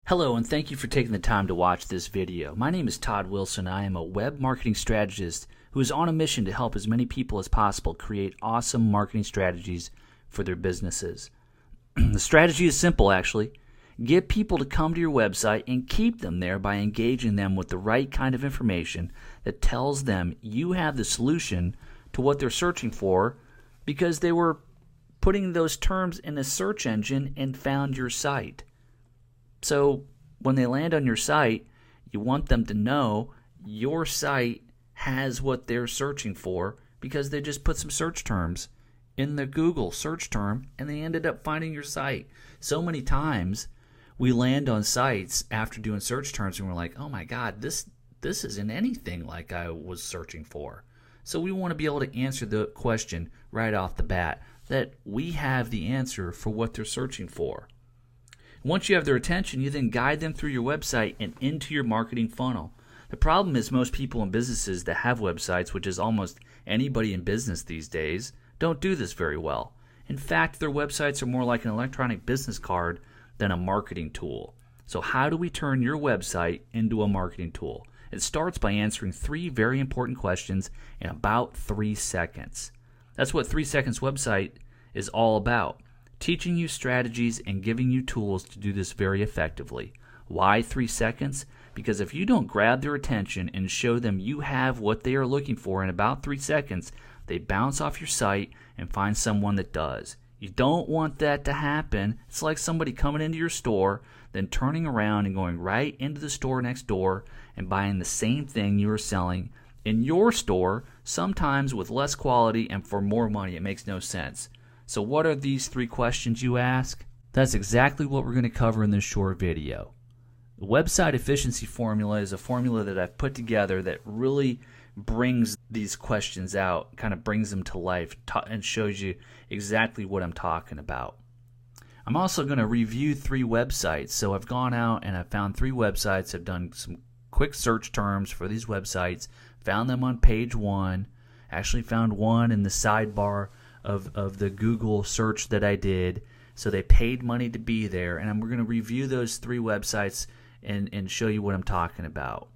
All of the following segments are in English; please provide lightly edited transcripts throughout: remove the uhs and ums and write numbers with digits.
Hello, and thank you for taking the time to watch this video. My name is Todd Wilson. I am a web marketing strategist who is on a mission to help as many people as possible create awesome marketing strategies for their businesses. The strategy is simple, actually. Get people to come to your website and keep them there by engaging them with the right kind of information that tells them you have the solution to what they're searching for because they were putting those terms in a search engine and found your site. So when they land on your site, you want them to know your site has what they're searching for because they just put some search terms in the Google search term and they ended up finding your site. So many times we land on sites after doing search terms and we're like, oh my God, this isn't anything like I was searching for. So we want to be able to answer the question right off the bat that we have the answer for what they're searching for. Once you have their attention, you then guide them through your website and into your marketing funnel. The problem is most people in businesses that have websites, which is almost anybody in business these days, don't do this very well. In fact, their websites are more like an electronic business card than a marketing tool. So how do we turn your website into a marketing tool? It starts by answering 3 very important questions in about 3 seconds. That's what 3 Seconds website is all about. Teaching you strategies and giving you tools to do this very effectively. Why 3 seconds? Because if you don't grab their attention and show them you have what they are looking for in about 3 seconds, they bounce off your site and find someone that does. You don't want that to happen. It's like somebody coming into your store, then turning around and going right into the store next door and buying the same thing you are selling in your store, sometimes with less quality and for more money. It makes no sense. So what are these 3 questions, you ask? That's exactly what we're going to cover in this short video. The website efficiency formula is a formula that I've put together that really brings these questions out, kind of brings them to life and shows you exactly what I'm talking about. I'm also going to review 3 websites. So I've gone out and I've found 3 websites. I've done some quick search terms for these websites, found them on page 1, actually found one in the sidebar of the Google search that I did. So they paid money to be there, and we're going to review those 3 websites and show you what I'm talking about.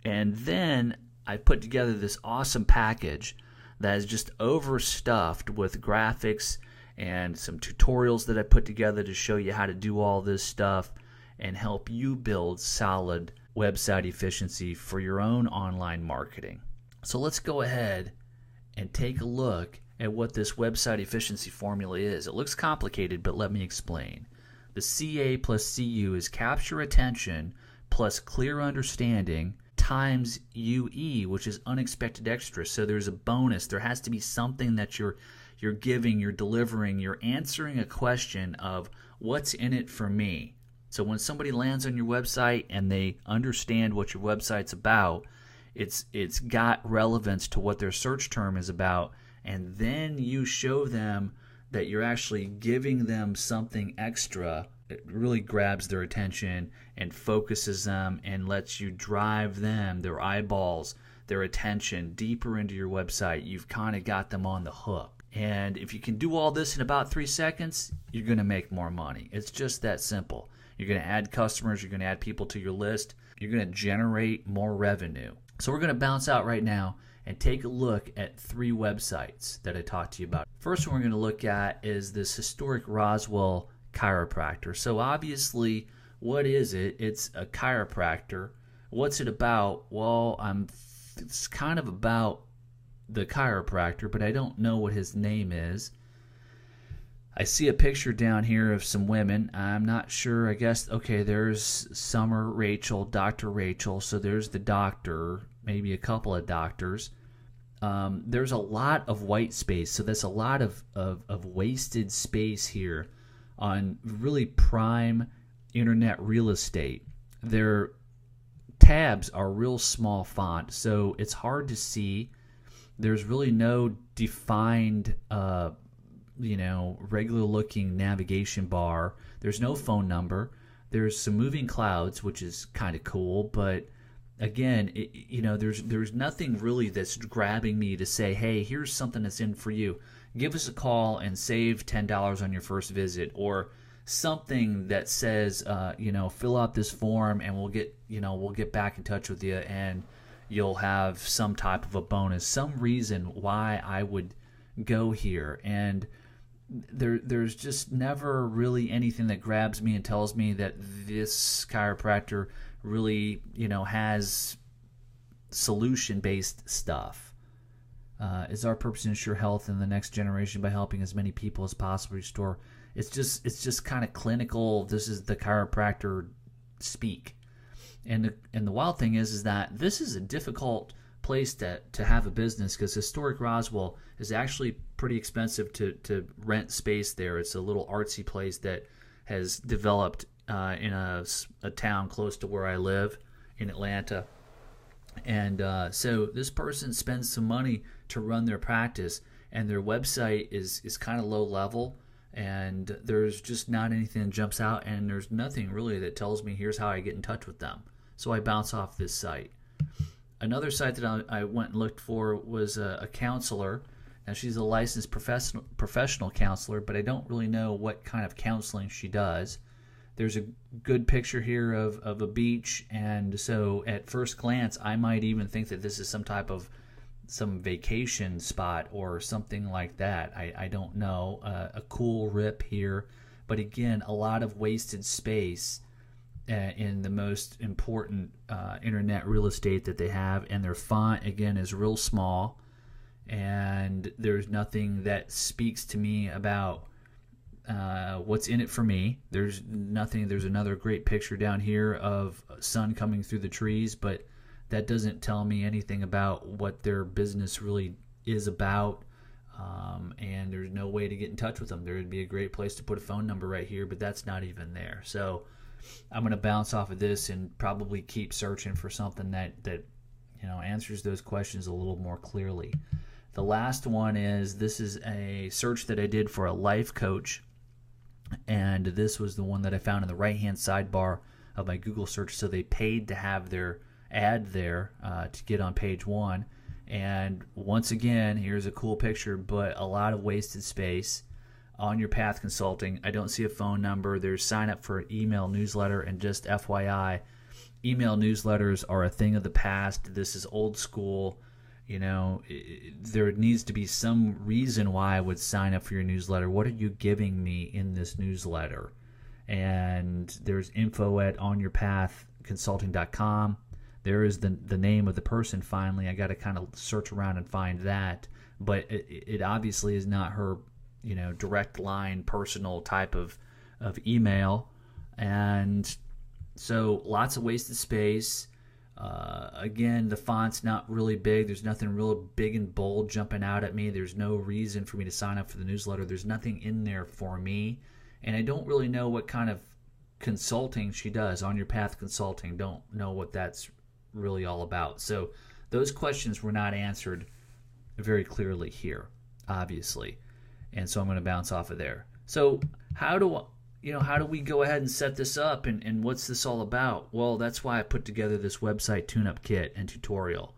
And then I put together this awesome package that is just overstuffed with graphics and some tutorials that I put together to show you how to do all this stuff and help you build solid website efficiency for your own online marketing. So let's go ahead and take a look at what this website efficiency formula is. It looks complicated, but let me explain. The CA plus CU is capture attention plus clear understanding times UE, which is unexpected extra. So there's a bonus. There has to be something that you're giving, you're delivering, you're answering a question of what's in it for me. So when somebody lands on your website and they understand what your website's about, it's got relevance to what their search term is about, and then you show them that you're actually giving them something extra. It really grabs their attention and focuses them and lets you drive them, their eyeballs, their attention deeper into your website. You've kind of got them on the hook. And if you can do all this in about 3 seconds, you're going to make more money. It's just that simple. You're going to add customers. You're going to add people to your list. You're going to generate more revenue. So we're going to bounce out right now and take a look at 3 websites that I talked to you about. First one we're going to look at is this historic Roswell Chiropractor. So obviously, what is it? It's a chiropractor. What's it about? Well, it's kind of about the chiropractor, but I don't know what his name is. I see a picture down here of some women. I'm not sure. I guess, okay, there's Summer Rachel, Dr. Rachel. So there's the doctor, maybe a couple of doctors. There's a lot of white space. So that's a lot of wasted space here on really prime internet real estate. Their tabs are real small font, so it's hard to see. There's really no defined regular looking navigation bar. There's no phone number. There's some moving clouds, which is kind of cool, but again, there's nothing really that's grabbing me to say, hey, here's something that's in for you. Give us a call and save $10 on your first visit, or something that says, fill out this form and we'll get back in touch with you and you'll have some type of a bonus, some reason why I would go here. And there's just never really anything that grabs me and tells me that this chiropractor really, has solution-based stuff. Is our purpose to ensure health in the next generation by helping as many people as possible restore? It's just kind of clinical. This is the chiropractor speak. And the wild thing is that this is a difficult place to have a business, because historic Roswell is actually pretty expensive to rent space there. It's a little artsy place that has developed in a town close to where I live in Atlanta. And so this person spends some money to run their practice, and their website is kind of low level, and there's just not anything that jumps out, and there's nothing really that tells me here's how I get in touch with them. So I bounce off this site. Another site that I went and looked for was a counselor. Now, she's a licensed professional counselor, but I don't really know what kind of counseling she does. There's a good picture here of a beach, and so at first glance, I might even think that this is some vacation spot or something like that. I don't know. A cool rip here, but again, a lot of wasted space in the most important internet real estate that they have, and their font again is real small, and there's nothing that speaks to me about what's in it for me. There's nothing. There's another great picture down here of sun coming through the trees, but that doesn't tell me anything about what their business really is about. And there's no way to get in touch with them. There would be a great place to put a phone number right here, but that's not even there. So I'm going to bounce off of this and probably keep searching for something that answers those questions a little more clearly. The last one is, this is a search that I did for a life coach, and this was the one that I found in the right-hand sidebar of my Google search. So they paid to have their ad there to get on page 1. And once again, here's a cool picture, but a lot of wasted space. On Your Path Consulting, I don't see a phone number. There's sign up for an email newsletter, and just FYI, email newsletters are a thing of the past. This is old school. There needs to be some reason why I would sign up for your newsletter. What are you giving me in this newsletter? And there's info at onyourpathconsulting.com. There is the name of the person finally. I got to kind of search around and find that. But it obviously is not her direct line personal type of email. And so lots of wasted space. Again, the font's not really big. There's nothing real big and bold jumping out at me. There's no reason for me to sign up for the newsletter. There's nothing in there for me. And I don't really know what kind of consulting she does. On Your Path Consulting, don't know what that's really all about. So those questions were not answered very clearly here, obviously. And so I'm going to bounce off of there. So how do we go ahead and set this up, and what's this all about? Well, that's why I put together this website tune-up kit and tutorial.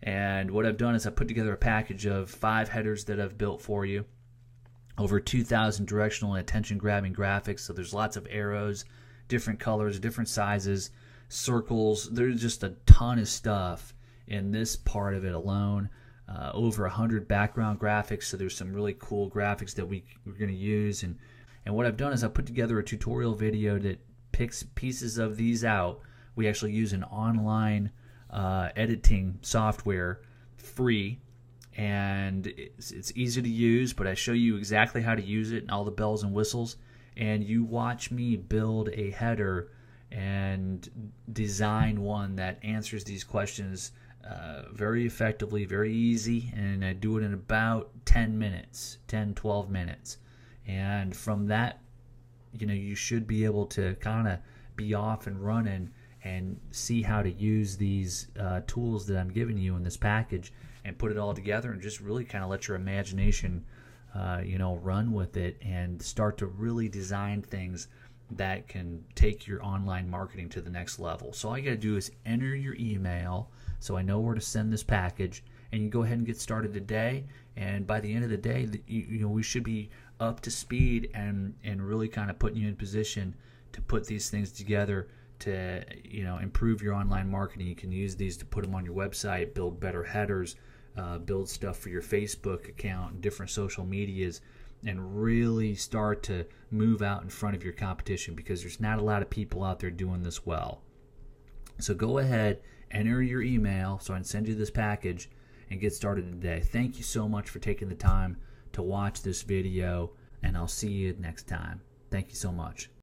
And what I've done is I put together a package of 5 headers that I've built for you, over 2,000 directional and attention-grabbing graphics. So there's lots of arrows, different colors, different sizes, circles. There's just a ton of stuff in this part of it alone. Over 100 background graphics, so there's some really cool graphics that we're going to use. And what I've done is I put together a tutorial video that picks pieces of these out. We actually use an online editing software, free, and it's easy to use, but I show you exactly how to use it and all the bells and whistles, and you watch me build a header and design one that answers these questions very effectively, very easy, and I do it in about 10 minutes, 12 minutes. And from that, you should be able to kind of be off and running and see how to use these tools that I'm giving you in this package and put it all together, and just really kind of let your imagination run with it and start to really design things that can take your online marketing to the next level. So all you got to do is enter your email so I know where to send this package, and you go ahead and get started today. And by the end of the day, we should be up to speed and really kind of putting you in position to put these things together to improve your online marketing. You can use these to put them on your website, build better headers, build stuff for your Facebook account and different social medias, and really start to move out in front of your competition, because there's not a lot of people out there doing this well. So go ahead, enter your email so I can send you this package and get started today. Thank you so much for taking the time to watch this video, and I'll see you next time. Thank you so much.